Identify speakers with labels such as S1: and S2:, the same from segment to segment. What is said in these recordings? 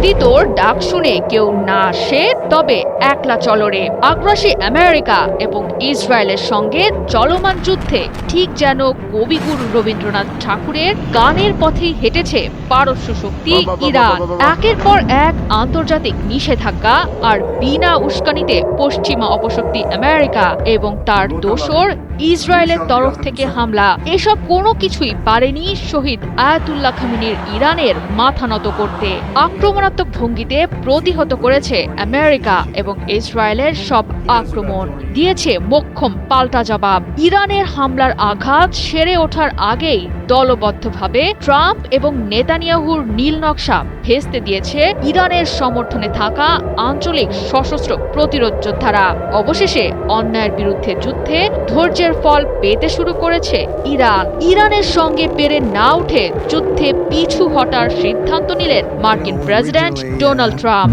S1: যদি তোর ডাক শুনে কেউ না আসে তবে একলা চলরে। আগ্রাসী আমেরিকা এবং ইসরায়েলের সঙ্গে চলমান যুদ্ধে ঠিক যেন কবিগুরু রবীন্দ্রনাথ ঠাকুরের গানের পথেই হেঁটেছে পারস্য শক্তি ইরান। একের পর এক আন্তর্জাতিক নিষেধাজ্ঞা আর বিনা উস্কানিতে পশ্চিমা অপশক্তি আমেরিকা এবং তার দোসর ইসরায়েলের তরফ থেকে হামলা, এসব কোনো কিছুই পারেনি শহীদ আয়াতুল্লাহ খামেনির ইরানের মাথা নত করতে। আক্রমণাত্মক ভঙ্গিতে প্রতিহত করেছে আমেরিকা এবং ইসরায়েলের সব আক্রমণ, দিয়েছে মোক্ষম পাল্টা জবাব। ইরানের হামলার আঘাত সেরে ওঠার আগেই দলবদ্ধভাবে ট্রাম্প এবং নেতানিয়াহুর নীল নকশা ভেস্তে দিয়েছে ইরানের সমর্থনে থাকা আঞ্চলিক সশস্ত্র প্রতিরোধ যোদ্ধারা। অবশেষে অন্যায়ের বিরুদ্ধে যুদ্ধে ধৈর্যের ফল পেতে শুরু করেছে ইরান। ইরানের সঙ্গে পেরে না উঠে যুদ্ধে পিছু হটার সিদ্ধান্ত নিলেন মার্কিন প্রেসিডেন্ট ডোনাল্ড ট্রাম্প।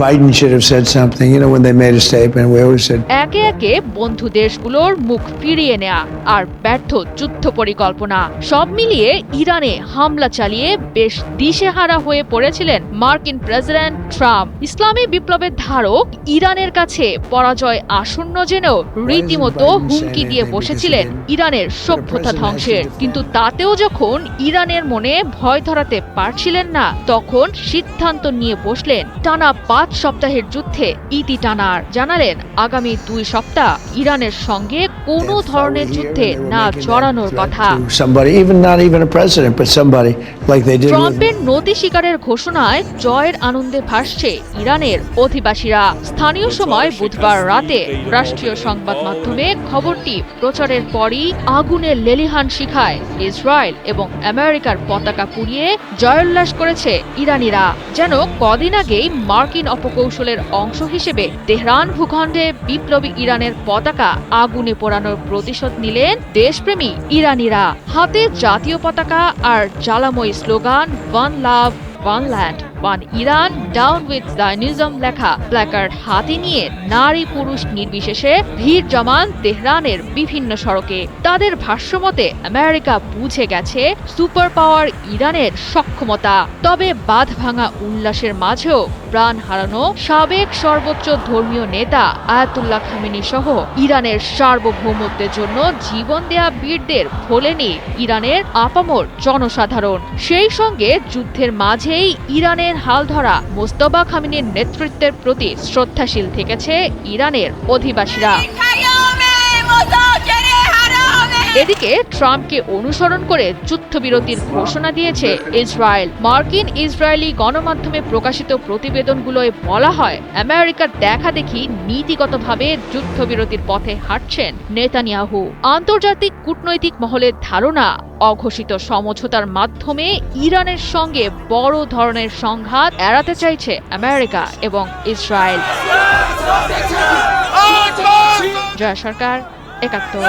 S1: একে একে বন্ধু দেশগুলোর মুখ ফিরিয়ে নেয়া আর ব্যর্থ যুদ্ধ পরিকল্পনা, সব মিলিয়ে ইরানে হামলা চালিয়ে বেশ দিশেহারা হয়ে পড়েছিলেন মার্কিন প্রেসিডেন্ট ট্রাম্প। ইসলামী বিপ্লবের ধারক ইরানের কাছে পরাজয় আসন্ন জেনেও রীতিমতো হুমকি দিয়ে বসেছিলেন ইরানের সভ্যতা ধ্বংসের। কিন্তু তাতেও যখন ইরানের মনে ভয় ধরাতে পারছিলেন না, তখন সিদ্ধান্ত নিয়ে বসলেন টানা ৫ সপ্তাহের যুদ্ধে ইতি টানার। জানালেন আগামী ২ সপ্তাহ ইরানের সঙ্গে কোনো ধরনের যুদ্ধে না জড়ানোর কথা। ট্রাম্পের নতি শিকারের ঘোষণায় জয়ের আনন্দে ভাসছে ইরানের অধিবাসীরা। স্থানীয় সময় বুধবার রাতে রাষ্ট্রীয় সংবাদ মাধ্যমে খবরটি প্রচারের পরই আগুনের লেলিহান শিখায় ইসরায়েল এবং আমেরিকার পতাকা পুড়িয়ে জয়োল্লাস করেছে ইরানিরা। যেন কদিন আগেই মার্কিন অপকৌশলের অংশ হিসেবে তেহরান ভূখণ্ডে বিপ্লবী ইরানের পতাকা আগুনে পোড়ানোর প্রতিশোধ নিলেন দেশপ্রেমী ইরানিরা। হাতে জাতীয় পতাকা আর জ্বালাময়ী slogan one love one land one Iran down with Zionism লেখা প্ল্যাকার্ড হাতে নিয়ে নারী পুরুষ নির্বিশেষে ভিড় জমান তেহরানের বিভিন্ন সড়কে। তাদের ভাষ্যমতে আমেরিকা বুঝে গেছে সুপার পাওয়ার ইরানের সক্ষমতা। তবে বাঁধ ভাঙা উল্লাসের মাঝেও প্রাণ হারানো সাবেক সর্বোচ্চ ধর্মীয় নেতা আয়াতুল্লাহ খামেনি সহ ইরানের সার্বভৌমত্বের জন্য জীবন দেয়া বীরদের ভোলেনি ইরানের আপামর জনসাধারণ। সেই সঙ্গে যুদ্ধের মাঝেই ইরানের হাল ধরা মোস্তফা খামেনির নেতৃত্বের প্রতি শ্রদ্ধাশীল থেকেছে ইরানের অধিবাসীরা। এদিকে ট্রাম্পকে অনুসরণ করে যুদ্ধবিরতির ঘোষণা দিয়েছে ইসরায়েল। মার্কিন ইসরায়েলি গণমাধ্যমে প্রকাশিত প্রতিবেদনগুলোয় বলা হয় আমেরিকার দেখাদেখি নীতিগতভাবে যুদ্ধবিরতির পথে হাঁটছেন নেতানিয়াহু। আন্তর্জাতিক কূটনৈতিক মহলের ধারণা অঘোষিত সমঝোতার মাধ্যমে ইরানের সঙ্গে বড় ধরনের সংঘাত এড়াতে চাইছে আমেরিকা এবং ইসরায়েল। জয়া সরকার, ৭১।